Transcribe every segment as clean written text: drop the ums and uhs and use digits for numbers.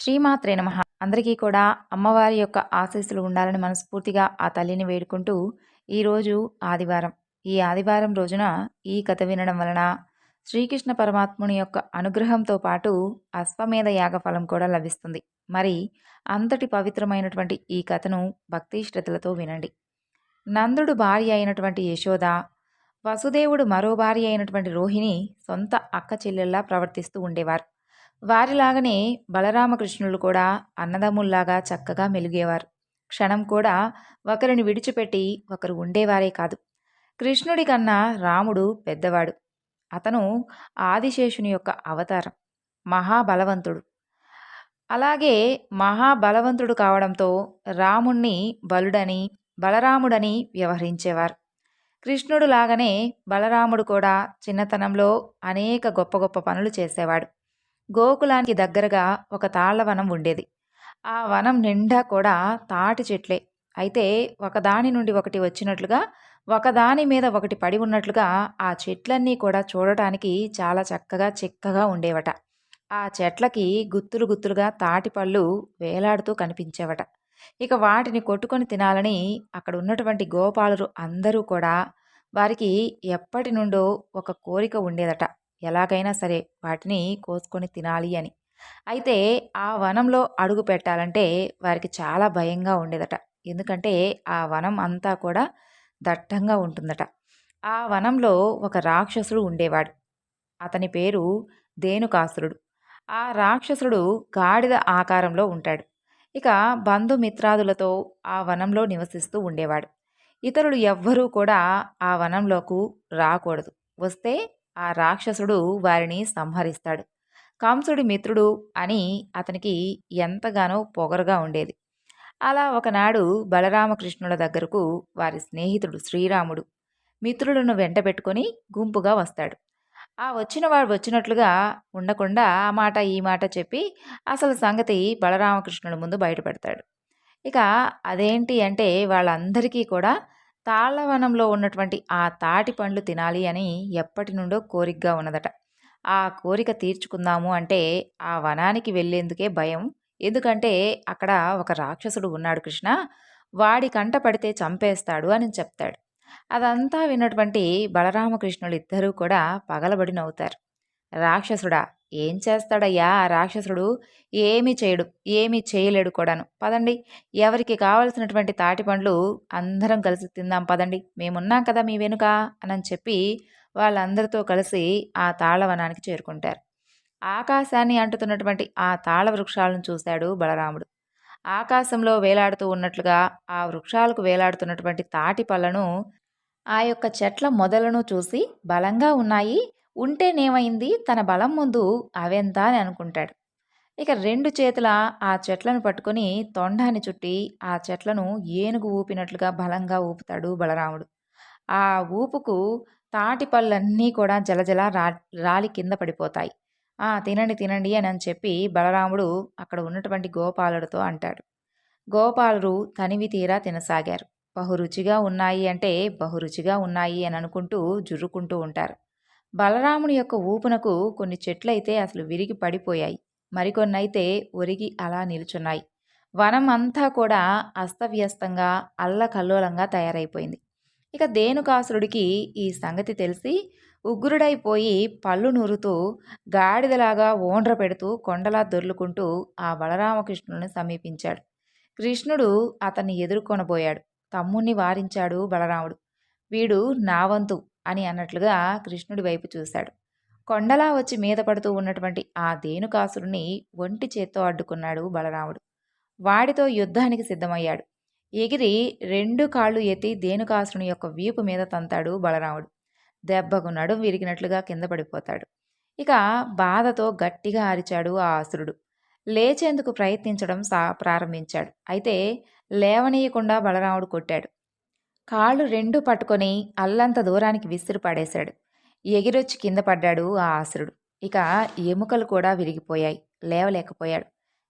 శ్రీమాత్రే నమః. అందరికీ కూడా అమ్మవారి యొక్క ఆశీస్సులు ఉండాలని మనస్ఫూర్తిగా ఆ తల్లిని వేడుకుంటూ, ఈరోజు ఆదివారం. ఈ ఆదివారం రోజున ఈ కథ వినడం వలన శ్రీకృష్ణ పరమాత్ముని యొక్క అనుగ్రహంతో పాటు అశ్వమేధ యాగ ఫలం కూడా లభిస్తుంది. మరి అంతటి పవిత్రమైనటువంటి ఈ కథను భక్తి శ్రద్ధలతో వినండి. నందుడు భార్య అయినటువంటి యశోద, వసుదేవుడు మరో భార్య అయినటువంటి రోహిణి సొంత అక్క చెల్లెల్లా ప్రవర్తిస్తూ ఉండేవారు. వారిలాగనే బలరామకృష్ణులు కూడా అన్నదమ్ముల్లాగా చక్కగా మెలిగేవారు. క్షణం కూడా ఒకరిని విడిచిపెట్టి ఒకరు ఉండేవారే కాదు. కృష్ణుడి కన్నా రాముడు పెద్దవాడు. అతను ఆదిశేషుని యొక్క అవతారం. మహాబలవంతుడు. అలాగే మహాబలవంతుడు కావడంతో రాముణ్ణి బలుడని, బలరాముడని వ్యవహరించేవారు. కృష్ణుడు లాగానే బలరాముడు కూడా చిన్నతనంలో అనేక గొప్ప గొప్ప పనులు చేసేవాడు. గోకులానికి దగ్గరగా ఒక తాళ్లవనం ఉండేది. ఆ వనం నిండా కూడా తాటి చెట్లే. అయితే ఒకదాని నుండి ఒకటి వచ్చినట్లుగా, ఒకదాని మీద ఒకటి పడి ఉన్నట్లుగా ఆ చెట్లన్నీ కూడా చూడటానికి చాలా చక్కగా చిక్కగా ఉండేవట. ఆ చెట్లకి గుత్తులు గుత్తులుగా తాటి పళ్ళు వేలాడుతూ కనిపించేవట. ఇక వాటిని కొట్టుకొని తినాలని అక్కడ ఉన్నటువంటి గోపాలురు అందరూ కూడా, వారికి ఎప్పటి నుండో ఒక కోరిక ఉండేదట. ఎలాగైనా సరే వాటిని కోసుకొని తినాలి అని. అయితే ఆ వనంలో అడుగు పెట్టాలంటే వారికి చాలా భయంగా ఉండేదట. ఎందుకంటే ఆ వనం అంతా కూడా దట్టంగా ఉంటుందట. ఆ వనంలో ఒక రాక్షసుడు ఉండేవాడు. అతని పేరు ధేనుకాసురుడు. ఆ రాక్షసుడు గాడిద ఆకారంలో ఉంటాడు. ఇక బంధుమిత్రాదులతో ఆ వనంలో నివసిస్తూ ఉండేవాడు. ఇతరులు ఎవ్వరూ కూడా ఆ వనంలోకి రాకూడదు. వస్తే ఆ రాక్షసుడు వారిని సంహరిస్తాడు. కంసుడి మిత్రుడు అని అతనికి ఎంతగానో పొగరుగా ఉండేది. అలా ఒకనాడు బలరామకృష్ణుల దగ్గరకు వారి స్నేహితుడు శ్రీరాముడు మిత్రులను వెంటబెట్టుకొని గుంపుగా వస్తాడు. ఆ వచ్చిన వాడు వచ్చినట్లుగా ఉండకుండా ఆ మాట ఈ మాట చెప్పి అసలు సంగతి బలరామకృష్ణుల ముందు బయటపెడతాడు. ఇక అదేంటి అంటే వాళ్ళందరికీ కూడా తాళ్లవనంలో ఉన్నటువంటి ఆ తాటి పండ్లు తినాలి అని ఎప్పటి నుండో కోరికగా ఉన్నదట. ఆ కోరిక తీర్చుకుందాము అంటే ఆ వనానికి వెళ్ళేందుకే భయం. ఎందుకంటే అక్కడ ఒక రాక్షసుడు ఉన్నాడు కృష్ణ, వాడి కంట పడితే చంపేస్తాడు అని చెప్తాడు. అదంతా విన్నటువంటి బలరామకృష్ణులు ఇద్దరూ కూడా పగలబడి నవ్వుతారు. రాక్షసుడా, ఏం చేస్తాడయ్యా ఆ రాక్షసుడు? ఏమీ చేయడు, ఏమీ చేయలేడు కూడాను. పదండి, ఎవరికి కావలసినటువంటి తాటి పండ్లు అందరం కలిసి తిందాం పదండి, మేమున్నాం కదా మీ వెనుక అని చెప్పి వాళ్ళందరితో కలిసి ఆ తాళవనానికి చేరుకుంటారు. ఆకాశాన్ని అంటుతున్నటువంటి ఆ తాళ వృక్షాలను చూశాడు బలరాముడు. ఆకాశంలో వేలాడుతూ ఉన్నట్లుగా ఆ వృక్షాలకు వేలాడుతున్నటువంటి తాటి పళ్ళను, ఆ యొక్క చెట్ల మొదలను చూసి బలంగా ఉన్నాయి, ఉంటేనేమైంది, తన బలం ముందు అవెంత అని అనుకుంటాడు. ఇక రెండు చేతుల ఆ చెట్లను పట్టుకొని తొండాన్ని చుట్టి ఆ చెట్లను ఏనుగు ఊపినట్లుగా బలంగా ఊపుతాడు బలరాముడు. ఆ ఊపుకు తాటి పళ్ళన్నీ కూడా జలజల రాలి కింద పడిపోతాయి. తినండి తినండి అని చెప్పి బలరాముడు అక్కడ ఉన్నటువంటి గోపాలుడితో అంటాడు. గోపాలురు తనివి తీరా తినసాగారు. బహురుచిగా ఉన్నాయి అంటే బహురుచిగా ఉన్నాయి అని అనుకుంటూ జుర్రుకుంటూ ఉంటారు. బలరాముని యొక్క ఊపునకు కొన్ని చెట్లయితే అసలు విరిగి పడిపోయాయి. మరికొన్నైతే ఒరిగి అలా నిలుచున్నాయి. వనం అంతా కూడా అస్తవ్యస్తంగా అల్లకల్లోలంగా తయారైపోయింది. ఇక ధేనుకాసురుడికి ఈ సంగతి తెలిసి ఉగ్రుడైపోయి పళ్ళు నూరుతూ గాడిదలాగా ఓండ్ర పెడుతూ కొండలా దొర్లుకుంటూ ఆ బలరామకృష్ణుని సమీపించాడు. కృష్ణుడు అతన్ని ఎదుర్కొనబోయాడు. తమ్ముణ్ణి వారించాడు బలరాముడు. వీడు నా వంతు అని అన్నట్లుగా కృష్ణుడి వైపు చూశాడు. కొండలా వచ్చి మీద పడుతూ ఉన్నటువంటి ఆ ధేనుకాసురుని ఒంటి చేత్తో అడ్డుకున్నాడు బలరాముడు. వాడితో యుద్ధానికి సిద్ధమయ్యాడు. ఎగిరి రెండు కాళ్ళు ఎత్తి ధేనుకాసురుని యొక్క వీపు మీద తంతాడు బలరాముడు. దెబ్బకు నడుం విరిగినట్లుగా కింద పడిపోతాడు. ఇక బాధతో గట్టిగా అరిచాడు ఆ అసురుడు. లేచేందుకు ప్రయత్నించడం ప్రారంభించాడు. అయితే లేవనీయకుండా బలరాముడు కొట్టాడు. కాళ్ళు రెండు పట్టుకొని అల్లంత దూరానికి విసిరి పడేశాడు. ఎగిరొచ్చి కింద పడ్డాడు ఆ అసురుడు. ఇక ఎముకలు కూడా విరిగిపోయాయి. లేవలేకపోయాడు.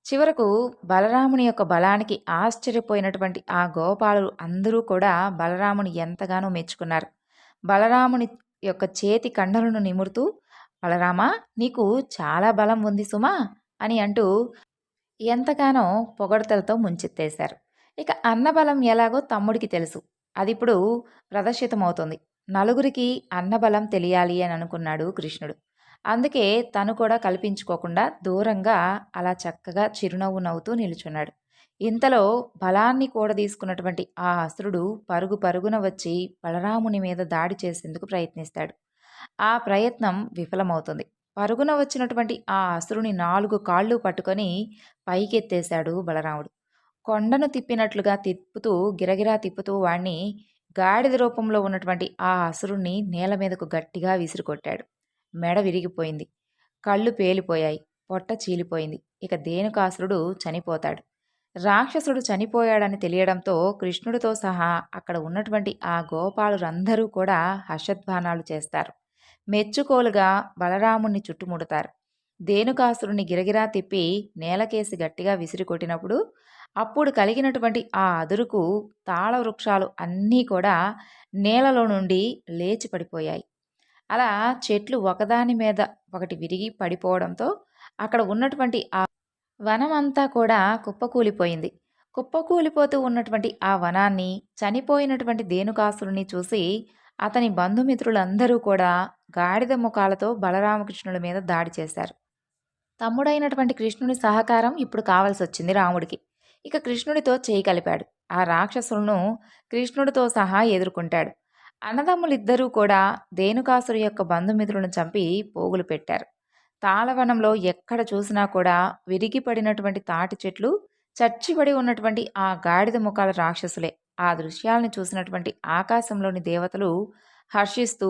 చివరకు బలరాముని యొక్క బలానికి ఆశ్చర్యపోయినటువంటి ఆ గోపాలులు అందరూ కూడా బలరాముని ఎంతగానో మెచ్చుకున్నారు. బలరాముని యొక్క చేతి కండలను నిమురుతూ, బలరామా, నీకు చాలా బలం ఉంది సుమా అని అంటూ ఎంతగానో పొగడ్తలతో ముంచెత్తేశారు. ఇక అన్నబలం ఎలాగో తమ్ముడికి తెలుసు. అదిప్పుడు ప్రదర్శితమవుతుంది. నలుగురికి అన్నబలం తెలియాలి అని అనుకున్నాడు కృష్ణుడు. అందుకే తను కూడా కల్పించుకోకుండా దూరంగా అలా చక్కగా చిరునవ్వు నవ్వుతూ నిలుచున్నాడు. ఇంతలో బలాన్ని కూడదీసుకున్నటువంటి ఆ అసురుడు పరుగు పరుగున వచ్చి బలరాముని మీద దాడి చేసేందుకు ప్రయత్నిస్తాడు. ఆ ప్రయత్నం విఫలమవుతుంది. పరుగున వచ్చినటువంటి ఆ అసురుని 4 కాళ్ళు పట్టుకొని పైకెత్తేశాడు బలరాముడు. కొండను తిప్పినట్లుగా తిప్పుతూ గిరగిరా తిప్పుతూ వాణ్ణి గాడిద రూపంలో ఉన్నటువంటి ఆ అసురుణ్ణి నేల మీదకు గట్టిగా విసిరికొట్టాడు. మెడ విరిగిపోయింది. కళ్ళు పేలిపోయాయి. పొట్ట చీలిపోయింది. ఇక ధేనుకాసురుడు చనిపోతాడు. రాక్షసుడు చనిపోయాడని తెలియడంతో కృష్ణుడితో సహా అక్కడ ఉన్నటువంటి ఆ గోపాలురందరూ కూడా హర్షధ్వానాలు చేస్తారు. మెచ్చుకోలుగా బలరాముణ్ణి చుట్టుముడతారు. ధేనుకాసురుని గిరగిరా తిప్పి నేలకేసి గట్టిగా విసిరి కొట్టినప్పుడు అప్పుడు కలిగినటువంటి ఆ అదురుకు తాళ వృక్షాలు అన్నీ కూడా నేలలో నుండి లేచి పడిపోయాయి. అలా చెట్లు ఒకదాని మీద ఒకటి విరిగి పడిపోవడంతో అక్కడ ఉన్నటువంటి ఆ వనమంతా కూడా కుప్పకూలిపోయింది. కుప్పకూలిపోతూ ఉన్నటువంటి ఆ వనాన్ని, చనిపోయినటువంటి ధేనుకాసురుని చూసి అతని బంధుమిత్రులందరూ కూడా గాడిద ముఖాలతో బలరామకృష్ణుల మీద దాడి చేశారు. తమ్ముడైనటువంటి కృష్ణుని సహకారం ఇప్పుడు కావాల్సొచ్చింది రాముడికి. ఇక కృష్ణుడితో చేయి కలిపాడు. ఆ రాక్షసులను కృష్ణుడితో సహా ఎదుర్కొంటాడు. అన్నదమ్ములిద్దరూ కూడా ధేనుకాసురు యొక్క బంధుమిత్రులను చంపి పోగులు పెట్టారు. తాళవనంలో ఎక్కడ చూసినా కూడా విరిగిపడినటువంటి తాటి చెట్లు, చచ్చిపడి ఉన్నటువంటి ఆ గాడిద ముఖాల రాక్షసులే. ఆ దృశ్యాలను చూసినటువంటి ఆకాశంలోని దేవతలు హర్షిస్తూ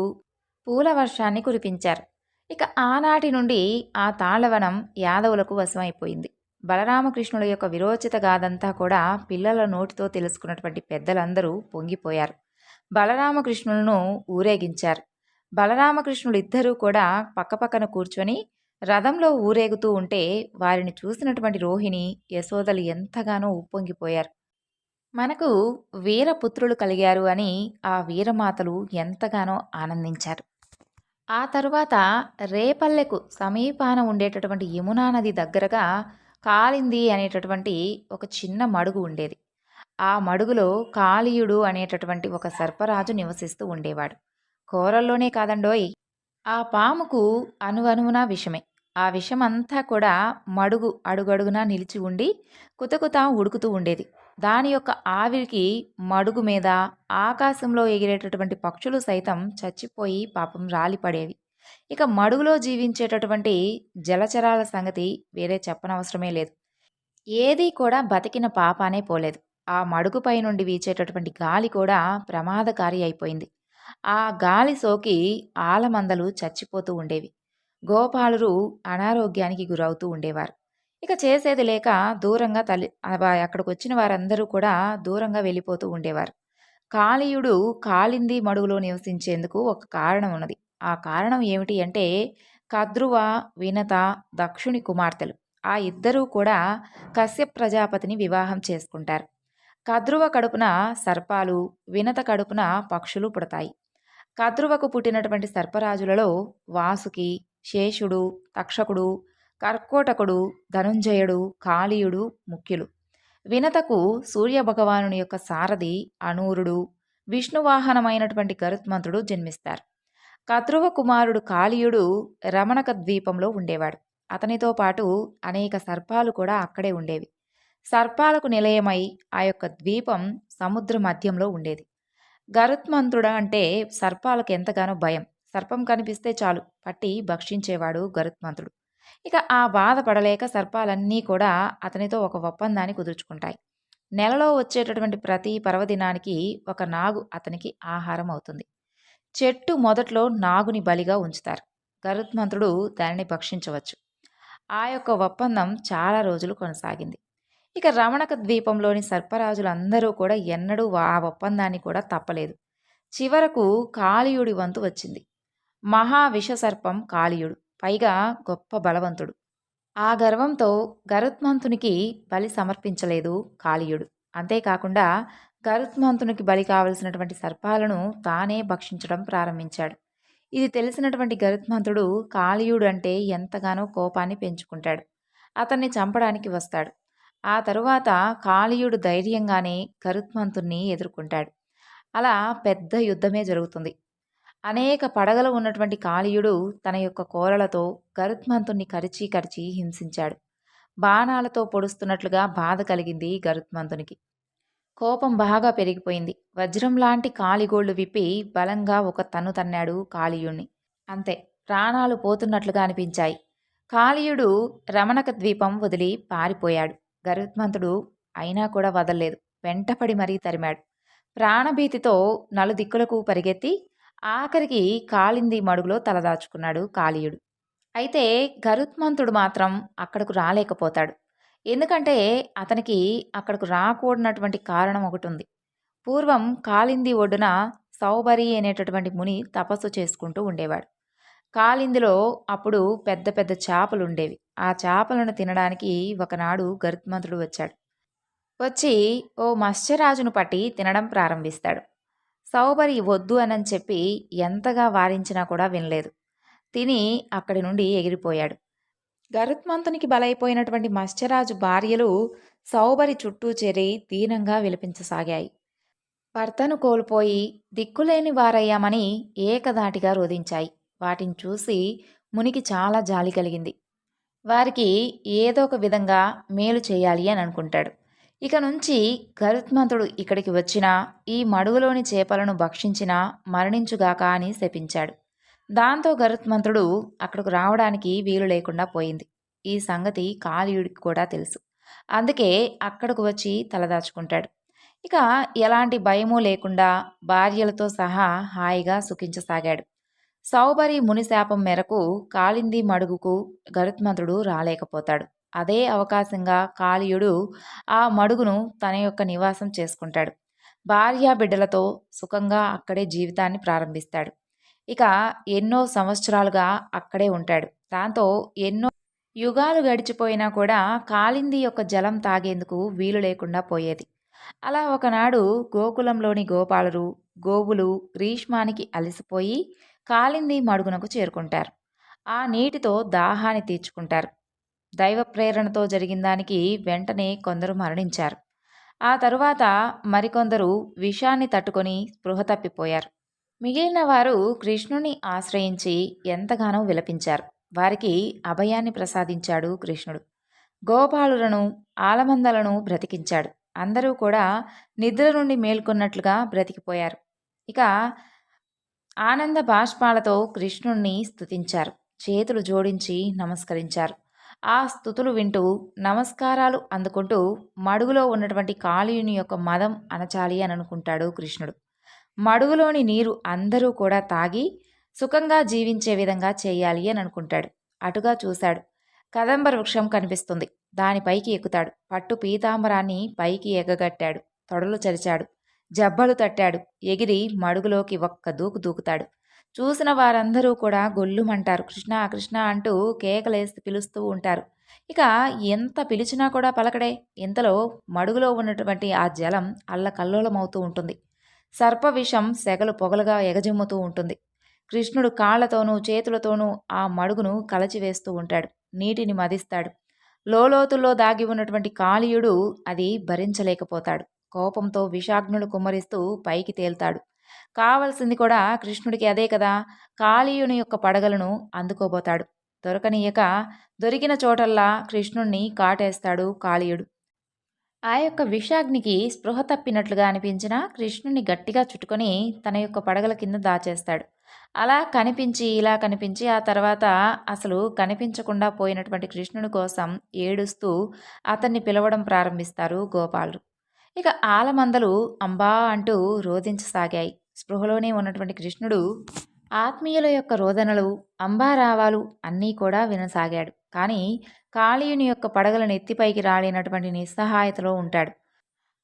పూల వర్షాన్ని కురిపించారు. ఇక ఆనాటి నుండి ఆ తాళవనం యాదవులకు వశమైపోయింది. బలరామకృష్ణుల యొక్క విరోచిత గాథంతా కూడా పిల్లల నోటితో తెలుసుకున్నటువంటి పెద్దలందరూ పొంగిపోయారు. బలరామకృష్ణులను ఊరేగించారు. బలరామకృష్ణులు ఇద్దరూ కూడా పక్కపక్కన కూర్చొని రథంలో ఊరేగుతూ ఉంటే వారిని చూసినటువంటి రోహిణి, యశోదలు ఎంతగానో ఉప్పొంగిపోయారు. మనకు వీరపుత్రులు కలిగారు అని ఆ వీరమాతలు ఎంతగానో ఆనందించారు. ఆ తరువాత రేపల్లెకు సమీపాన ఉండేటటువంటి యమునా నది దగ్గరగా కాళింది అనేటటువంటి ఒక చిన్న మడుగు ఉండేది. ఆ మడుగులో కాళీయుడు అనేటటువంటి ఒక సర్పరాజు నివసిస్తూ ఉండేవాడు. కూరల్లోనే కాదండోయ్, ఆ పాముకు అణువణువునా విషమే. ఆ విషమంతా కూడా మడుగు అడుగడుగునా నిలిచి ఉండి కుతకుతా ఉడుకుతూ ఉండేది. దాని యొక్క ఆవిరికి మడుగు మీద ఆకాశంలో ఎగిరేటటువంటి పక్షులు సైతం చచ్చిపోయి పాపం రాలిపడేవి. ఇక మడుగులో జీవించేటటువంటి జలచరాల సంగతి వేరే చెప్పనవసరమే లేదు. ఏదీ కూడా బతికిన పాపానే పోలేదు. ఆ మడుగుపై నుండి వీచేటటువంటి గాలి కూడా ప్రమాదకారి అయిపోయింది. ఆ గాలి సోకి ఆలమందలు చచ్చిపోతూ ఉండేవి. గోపాలురు అనారోగ్యానికి గురవుతూ ఉండేవారు. ఇక చేసేది లేక దూరంగా అక్కడికొచ్చిన వారందరూ కూడా దూరంగా వెళ్ళిపోతూ ఉండేవారు. కాళీయుడు కాళింది మడుగులో నివసించేందుకు ఒక కారణం ఉన్నది. ఆ కారణం ఏమిటి అంటే కద్రువ, వినత, దక్షుని కుమార్తెలు. ఆ ఇద్దరూ కూడా కశ్యప్ ప్రజాపతిని వివాహం చేసుకుంటారు. కద్రువ కడుపున సర్పాలు, వినత కడుపున పక్షులు పుడతాయి. కద్రువకు పుట్టినటువంటి సర్పరాజులలో వాసుకి, శేషుడు, తక్షకుడు, కర్కోటకుడు, ధనుంజయుడు, కాళీయుడు ముఖ్యులు. వినతకు సూర్యభగవానుని యొక్క సారథి అనూరుడు, విష్ణువాహనమైనటువంటి గరుత్మంతుడు జన్మిస్తారు. కద్రువ కుమారుడు కాళీయుడు రమణక ద్వీపంలో ఉండేవాడు. అతనితో పాటు అనేక సర్పాలు కూడా అక్కడే ఉండేవి. సర్పాలకు నిలయమై ఆ యొక్క ద్వీపం సముద్ర మధ్యంలో ఉండేది. గరుత్మంతుడు అంటే సర్పాలకు ఎంతగానో భయం. సర్పం కనిపిస్తే చాలు పట్టి భక్షించేవాడు గరుత్మంతుడు. ఇక ఆ బాధ పడలేక సర్పాలన్నీ కూడా అతనితో ఒక ఒప్పందాన్ని కుదుర్చుకుంటాయి. నెలలో వచ్చేటటువంటి ప్రతి పర్వదినానికి ఒక నాగు అతనికి ఆహారం అవుతుంది. చెట్టు మొదట్లో నాగుని బలిగా ఉంచుతారు. గరుత్మంతుడు దానిని భక్షించవచ్చు. ఆ యొక్క ఒప్పందం చాలా రోజులు కొనసాగింది. ఇక రమణక ద్వీపంలోని సర్పరాజులందరూ కూడా ఎన్నడూ ఆ ఒప్పందాన్ని కూడా తప్పలేదు. చివరకు కాళీయుడి వంతు వచ్చింది. మహా విషసర్పం కాళీయుడు, పైగా గొప్ప బలవంతుడు. ఆ గర్వంతో గరుత్మంతునికి బలి సమర్పించలేదు కాళీయుడు. అంతేకాకుండా గరుత్మంతునికి బలి కావలసినటువంటి సర్పాలను తానే భక్షించడం ప్రారంభించాడు. ఇది తెలిసినటువంటి గరుత్మంతుడు కాళీయుడు అంటే ఎంతగానో కోపాన్ని పెంచుకుంటాడు. అతన్ని చంపడానికి వస్తాడు. ఆ తరువాత కాళీయుడు ధైర్యంగానే గరుత్మంతుణ్ణి ఎదుర్కొంటాడు. అలా పెద్ద యుద్ధమే జరుగుతుంది. అనేక పడగలు ఉన్నటువంటి కాళీయుడు తన యొక్క కోరలతో గరుత్మంతుణ్ణి కరిచి కరిచి హింసించాడు. బాణాలతో పొడుస్తున్నట్లుగా బాధ కలిగింది గరుత్మంతునికి. కోపం బాగా పెరిగిపోయింది. వజ్రం లాంటి కాలిగోళ్లు విప్పి బలంగా ఒక తన్ను తన్నాడు కాళీయుణ్ణి. అంతే, ప్రాణాలు పోతున్నట్లుగా అనిపించాయి. కాళీయుడు రమణక ద్వీపం వదిలి పారిపోయాడు. గరుత్మంతుడు అయినా కూడా వదల్లేదు. వెంటపడి మరీ తరిమాడు. ప్రాణభీతితో నలుదిక్కులకు పరిగెత్తి ఆఖరికి కాళింది మడుగులో తలదాచుకున్నాడు కాళీయుడు. అయితే గరుత్మంతుడు మాత్రం అక్కడకు రాలేకపోతాడు. ఎందుకంటే అతనికి అక్కడకు రాకూడనటువంటి కారణం ఒకటి ఉంది. పూర్వం కాళింది ఒడ్డున సౌబరి అనేటటువంటి ముని తపస్సు చేసుకుంటూ ఉండేవాడు. కాళిందిలో అప్పుడు పెద్ద పెద్ద చేపలుండేవి. ఆ చేపలను తినడానికి ఒకనాడు గరుత్మంతుడు వచ్చాడు. వచ్చి ఓ మత్స్యరాజును పట్టి తినడం ప్రారంభిస్తాడు. సౌబరి వద్దు అని చెప్పి ఎంతగా వారించినా కూడా వినలేదు. తిని అక్కడి నుండి ఎగిరిపోయాడు. గరుత్మంతునికి బలైపోయినటువంటి మత్స్యరాజు భార్యలు సౌబరి చుట్టూ చేరి దీనంగా విలపించసాగాయి. భర్తను కోల్పోయి దిక్కులేని వారయ్యామని ఏకధాటిగా రోదించాయి. వాటిని చూసి మునికి చాలా జాలి కలిగింది. వారికి ఏదో ఒక విధంగా మేలు చేయాలి అని అనుకుంటాడు. ఇక నుంచి గరుత్మంతుడు ఇక్కడికి వచ్చినా ఈ మడుగులోని చేపలను భక్షించినా మరణించుగాక అని శపించాడు. దాంతో గరుత్మంతుడు అక్కడకు రావడానికి వీలు లేకుండా పోయింది. ఈ సంగతి కాళీయుడికి కూడా తెలుసు. అందుకే అక్కడకు వచ్చి తలదాచుకుంటాడు. ఇక ఎలాంటి భయమూ లేకుండా భార్యలతో సహా హాయిగా సుఖించసాగాడు. సౌబరి ముని శాపం మేరకు కాళింది మడుగుకు గరుత్మంతుడు రాలేకపోతాడు. అదే అవకాశంగా కాళీయుడు ఆ మడుగును తన యొక్క నివాసం చేసుకుంటాడు. భార్యా బిడ్డలతో సుఖంగా అక్కడే జీవితాన్ని ప్రారంభిస్తాడు. ఇక ఎన్నో సంవత్సరాలుగా అక్కడే ఉంటాడు. దాంతో ఎన్నో యుగాలు గడిచిపోయినా కూడా కాళింది యొక్క జలం తాగేందుకు వీలు లేకుండా పోయేది. అలా ఒకనాడు గోకులంలోని గోపాలురు గోవులు గ్రీష్మానికి అలసిపోయి కాళింది మడుగునకు చేరుకుంటారు. ఆ నీటితో దాహాన్ని తీర్చుకుంటారు. దైవ ప్రేరణతో జరిగిన దానికి వెంటనే కొందరు మరణించారు. ఆ తరువాత మరికొందరు విషాన్ని తట్టుకొని స్పృహ తప్పిపోయారు. మిగిలిన వారు కృష్ణుని ఆశ్రయించి ఎంతగానో విలపించారు. వారికి అభయాన్ని ప్రసాదించాడు కృష్ణుడు. గోపాలులను ఆలమందలను బ్రతికించాడు. అందరూ కూడా నిద్ర నుండి మేల్కొన్నట్లుగా బ్రతికిపోయారు. ఇక ఆనంద బాష్పాలతో కృష్ణుణ్ణి స్తుతించారు. చేతులు జోడించి నమస్కరించారు. ఆ స్తుతులు వింటూ నమస్కారాలు అందుకుంటూ మడుగులో ఉన్నటువంటి కాళీయుని యొక్క మదం అణచాలి అని అనుకుంటాడు కృష్ణుడు. మడుగులోని నీరు అందరూ కూడా తాగి సుఖంగా జీవించే విధంగా చేయాలి అని అనుకుంటాడు. అటుగా చూశాడు. కదంబ వృక్షం కనిపిస్తుంది. దానిపైకి ఎక్కుతాడు. పట్టు పీతాంబరాన్ని పైకి ఎగగట్టాడు. తొడలు చరిచాడు. జబ్బలు తట్టాడు. ఎగిరి మడుగులోకి ఒక్క దూకు దూకుతాడు. చూసిన వారందరూ కూడా గొల్లుమంటారు. కృష్ణ కృష్ణ అంటూ కేకలేసి పిలుస్తూ ఉంటారు. ఇక ఎంత పిలిచినా కూడా పలకడే. ఇంతలో మడుగులో ఉన్నటువంటి ఆ జలం అల్లకల్లోలమవుతూ ఉంటుంది. సర్ప విషం సెగలు పొగలుగా ఎగజిమ్ముతూ ఉంటుంది. కృష్ణుడు కాళ్లతోనూ చేతులతోనూ ఆ మడుగును కలచివేస్తూ ఉంటాడు. నీటిని మదిస్తాడు. లోతుల్లో దాగి ఉన్నటువంటి కాళీయుడు అది భరించలేకపోతాడు. కోపంతో విషాగ్నులు కుమ్మరిస్తూ పైకి తేల్తాడు. కావలసింది కూడా కృష్ణుడికి అదే కదా. కాళీయుని యొక్క పడగలను అందుకోబోతాడు. దొరకనీయక దొరికిన చోటల్లా కృష్ణుణ్ణి కాటేస్తాడు కాళీయుడు. ఆ యొక్క విషాగ్నికి స్పృహ తప్పినట్లుగా అనిపించినా కృష్ణుని గట్టిగా చుట్టుకొని తన యొక్క పడగల కింద దాచేస్తాడు. అలా కనిపించి ఇలా కనిపించి ఆ తర్వాత అసలు కనిపించకుండా పోయినటువంటి కృష్ణుని కోసం ఏడుస్తూ అతన్ని పిలవడం ప్రారంభిస్తారు గోపాలుడు. ఇక ఆలమందలు అంబా అంటూ రోదించసాగాయి. స్పృహలోనే ఉన్నటువంటి కృష్ణుడు ఆత్మీయుల యొక్క రోదనలు అంబారావాలు అన్నీ కూడా వినసాగాడు. కానీ కాళీయుని యొక్క పడగలను ఎత్తిపైకి రాలేనటువంటి నిస్సహాయతలో ఉంటాడు.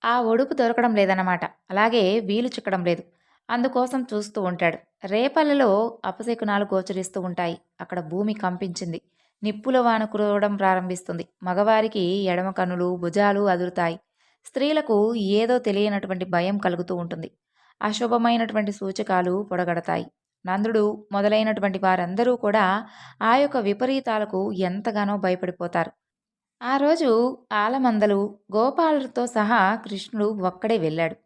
ఆ ఒడుపు దొరకడం లేదన్నమాట. అలాగే వీలు చిక్కడం లేదు. అందుకోసం చూస్తూ ఉంటాడు. రేపల్లెలో అపశకునాలు గోచరిస్తూ ఉంటాయి. అక్కడ భూమి కంపించింది. నిప్పుల వాన కురవడం ప్రారంభిస్తుంది. మగవారికి ఎడమ కన్నులు భుజాలు అదురుతాయి. స్త్రీలకు ఏదో తెలియనటువంటి భయం కలుగుతూ ఉంటుంది. అశుభమైనటువంటి సూచకాలు పొడగడతాయి. నందుడు మొదలైనటువంటి వారందరూ కూడా ఆ యొక్క విపరీతాలకు ఎంతగానో భయపడిపోతారు. ఆ రోజు ఆలమందలు గోపాలుడితో సహా కృష్ణుడు ఒక్కడే వెళ్ళాడు.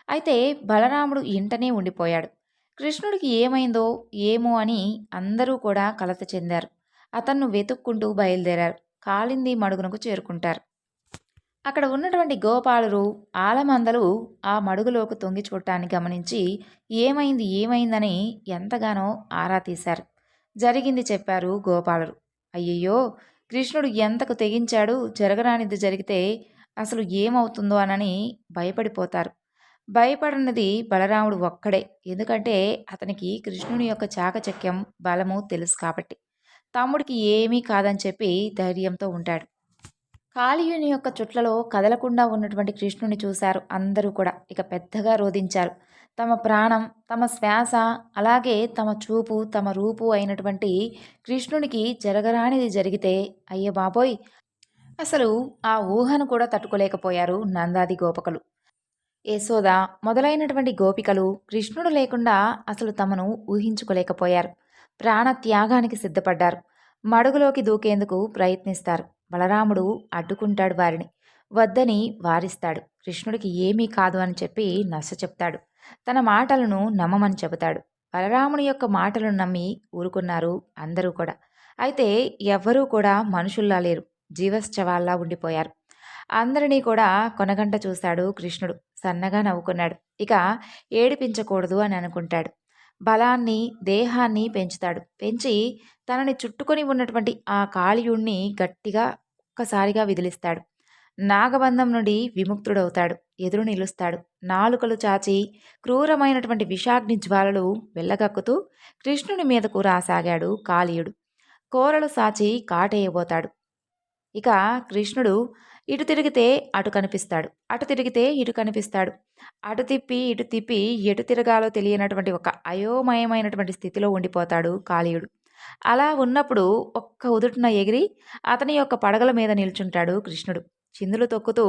అయితే బలరాముడు ఇంటనే ఉండిపోయాడు. కృష్ణుడికి ఏమైందో ఏమో అని అందరూ కూడా కలత చెందారు. అతన్ను వెతుక్కుంటూ బయలుదేరారు. కాళింది మడుగునకు చేరుకుంటారు. అక్కడ ఉన్నటువంటి గోపాలురు ఆలమందలు ఆ మడుగులోకి తొంగి చూడటాన్ని గమనించి ఏమైంది ఏమైందని ఎంతగానో ఆరా తీశారు. జరిగింది చెప్పారు గోపాలురు. అయ్యయ్యో, కృష్ణుడు ఎంతకు తెగించాడు, జరగరానిది జరిగితే అసలు ఏమవుతుందో అనని భయపడిపోతారు. భయపడనిది బలరాముడు ఒక్కడే. ఎందుకంటే అతనికి కృష్ణుని యొక్క చాకచక్యం బలము తెలుసు కాబట్టి. తమ్ముడికి ఏమీ కాదని చెప్పి ధైర్యంతో ఉంటాడు. కాళీయుని యొక్క చుట్లలో కదలకుండా ఉన్నటువంటి కృష్ణుని చూశారు అందరూ కూడా. ఇక పెద్దగా రోదించారు. తమ ప్రాణం, తమ శ్వాస, అలాగే తమ చూపు, తమ రూపు అయినటువంటి కృష్ణునికి జరగరానిది జరిగితే అయ్య బాబోయ్, అసలు ఆ ఊహను కూడా తట్టుకోలేకపోయారు నందాది గోపకులు. యశోద మొదలైనటువంటి గోపికలు కృష్ణుడు లేకుండా అసలు తమను ఊహించుకోలేకపోయారు. ప్రాణత్యాగానికి సిద్ధపడ్డారు. మడుగులోకి దూకేందుకు ప్రయత్నిస్తారు. బలరాముడు అడ్డుకుంటాడు వారిని. వద్దని వారిస్తాడు. కృష్ణుడికి ఏమీ కాదు అని చెప్పి నచ్చ చెప్తాడు. తన మాటలను నమ్మమని చెబుతాడు. బలరాముని యొక్క మాటలను నమ్మి ఊరుకున్నారు అందరూ కూడా. అయితే ఎవ్వరూ కూడా మనుషుల్లా లేరు. జీవశ్చవాల్లా ఉండిపోయారు. అందరినీ కూడా కొనగంట చూశాడు కృష్ణుడు. సన్నగా నవ్వుకున్నాడు. ఇక ఏడిపించకూడదు అని అనుకుంటాడు. బలాన్ని, దేహాన్ని పెంచుతాడు. పెంచి తనని చుట్టుకొని ఉన్నటువంటి ఆ కాళీయుణ్ణి గట్టిగా ఒక్కసారిగా విదిలిస్తాడు. నాగబంధం నుండి విముక్తుడవుతాడు. ఎదురు నిలుస్తాడు. నాలుకలు చాచి క్రూరమైనటువంటి విషాగ్ని జ్వాలలు వెళ్ళగక్కుతూ కృష్ణుని మీదకు రాసాగాడు కాళీయుడు. కోరలు సాచి కాటేయబోతాడు. ఇక కృష్ణుడు ఇటు తిరిగితే అటు కనిపిస్తాడు. అటు తిరిగితే ఇటు కనిపిస్తాడు. అటు తిప్పి ఇటు తిప్పి ఎటు తిరగాలో తెలియనటువంటి ఒక అయోమయమైనటువంటి స్థితిలో ఉండిపోతాడు కాళీయుడు. అలా ఉన్నప్పుడు ఒక్క ఉదుటున ఎగిరి అతని యొక్క పడగల మీద నిల్చుంటాడు కృష్ణుడు. చిందులు తొక్కుతూ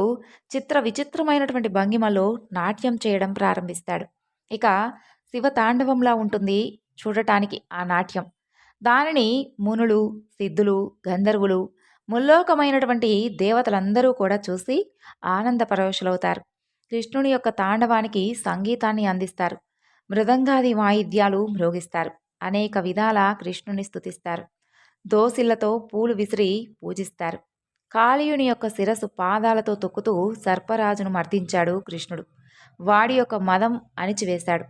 చిత్ర విచిత్రమైనటువంటి భంగిమలో నాట్యం చేయడం ప్రారంభిస్తాడు. ఇక శివతాండవంలా ఉంటుంది చూడటానికి ఆ నాట్యం. దానిని మునులు, సిద్ధులు, గంధర్వులు, ముల్లోకమైనటువంటి దేవతలందరూ కూడా చూసి ఆనంద పరవశులవుతారు. కృష్ణుని యొక్క తాండవానికి సంగీతాన్ని అందిస్తారు. మృదంగాది వాయిద్యాలు మ్రోగిస్తారు. అనేక విధాల కృష్ణుని స్తుతిస్తారు. దోసిళ్లతో పూలు విసిరి పూజిస్తారు. కాళీయుని యొక్క శిరస్సు పాదాలతో తొక్కుతూ సర్పరాజును మర్దించాడు కృష్ణుడు. వాడి యొక్క మదం అణిచివేశాడు.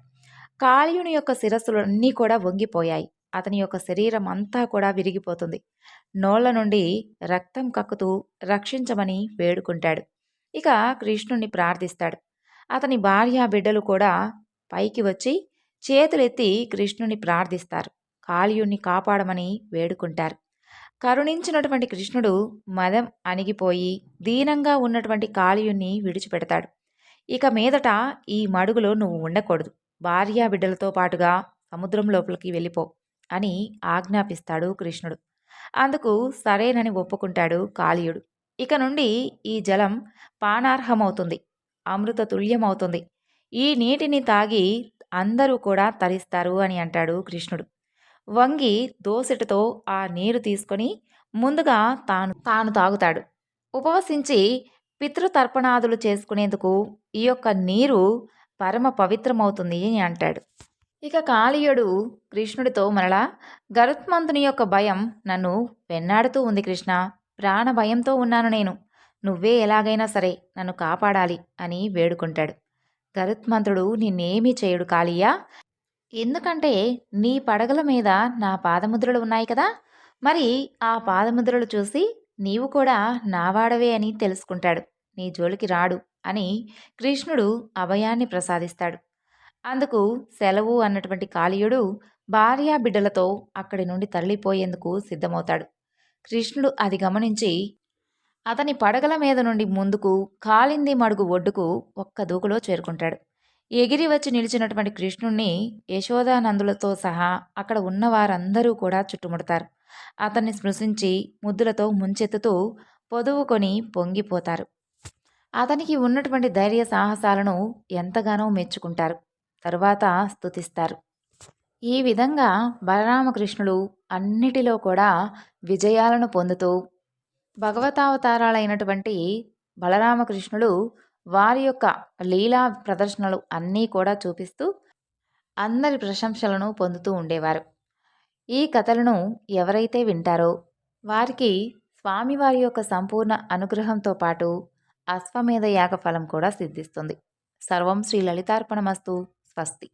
కాళీయుని యొక్క శిరస్సులన్నీ కూడా వంగిపోయాయి. అతని యొక్క శరీరం అంతా కూడా విరిగిపోతుంది. నోళ్ల నుండి రక్తం కక్కుతూ రక్షించమని వేడుకుంటాడు. ఇక కృష్ణుణ్ణి ప్రార్థిస్తాడు. అతని భార్య బిడ్డలు కూడా పైకి వచ్చి చేతులెత్తి కృష్ణుని ప్రార్థిస్తారు. కాళీయుణ్ణి కాపాడమని వేడుకుంటారు. కరుణించినటువంటి కృష్ణుడు మదం అణిగిపోయి దీనంగా ఉన్నటువంటి కాళీయుణ్ణి విడిచిపెడతాడు. ఇక మీదట ఈ మడుగులో నువ్వు ఉండకూడదు. భార్యా బిడ్డలతో పాటుగా సముద్రం లోపలికి వెళ్ళిపో అని ఆజ్ఞాపిస్తాడు కృష్ణుడు. అందుకు సరేనని ఒప్పుకుంటాడు కాళీయుడు. ఇక నుండి ఈ జలం పానార్హమవుతుంది, అమృత తుల్యమవుతుంది. ఈ నీటిని తాగి అందరూ కూడా తరిస్తారు అని అంటాడు కృష్ణుడు. వంగి దోసెటతో ఆ నీరు తీసుకొని ముందుగా తాను తాగుతాడు. ఉపవసించి పితృతర్పణాదులు చేసుకునేందుకు ఈ యొక్క నీరు పరమ పవిత్రమవుతుంది అని అంటాడు. ఇక కాళీయుడు కృష్ణుడితో మరలా, గరుత్మంతుని యొక్క భయం నన్ను వెన్నాడుతూ ఉంది కృష్ణ. ప్రాణ భయంతో ఉన్నాను నేను. నువ్వే ఎలాగైనా సరే నన్ను కాపాడాలి అని వేడుకుంటాడు. గరుత్మంతుడు నిన్నేమీ చేయడు కాళీయ. ఎందుకంటే నీ పడగల మీద నా పాదముద్రలు ఉన్నాయి కదా. మరి ఆ పాదముద్రలు చూసి నీవు కూడా నావాడవే అని తెలుసుకుంటాడు. నీ జోలికి రాడు అని కృష్ణుడు అభయాన్ని ప్రసాదిస్తాడు. అందుకు సెలవు అన్నటువంటి కాళీయుడు భార్యా బిడ్డలతో అక్కడి నుండి తరలిపోయేందుకు సిద్ధమవుతాడు. కృష్ణుడు అది గమనించి అతని పడగల మీద నుండి ముందుకు కాళింది మడుగు ఒడ్డుకు ఒక్క దూకులో చేరుకుంటాడు. ఎగిరి వచ్చి నిలిచినటువంటి కృష్ణుణ్ణి యశోదానందులతో సహా అక్కడ ఉన్న వారందరూ కూడా చుట్టుముడతారు. అతన్ని స్పృశించి ముద్దులతో ముంచెత్తుతూ పొదువుకొని పొంగిపోతారు. అతనికి ఉన్నటువంటి ధైర్య సాహసాలను ఎంతగానో మెచ్చుకుంటారు. తరువాత స్తుతిస్తారు. ఈ విధంగా బలరామకృష్ణులు అన్నిటిలో కూడా విజయాలను పొందుతూ భగవతావతారాలైనటువంటి బలరామకృష్ణులు వారి యొక్క లీలా ప్రదర్శనలు అన్నీ కూడా చూపిస్తూ అందరి ప్రశంసలను పొందుతూ ఉండేవారు. ఈ కథలను ఎవరైతే వింటారో వారికి స్వామివారి యొక్క సంపూర్ణ అనుగ్రహంతో పాటు అశ్వమేధ యాగ ఫలం కూడా సిద్ధిస్తుంది. సర్వం శ్రీ లలితార్పణమస్తు. స్వస్తి.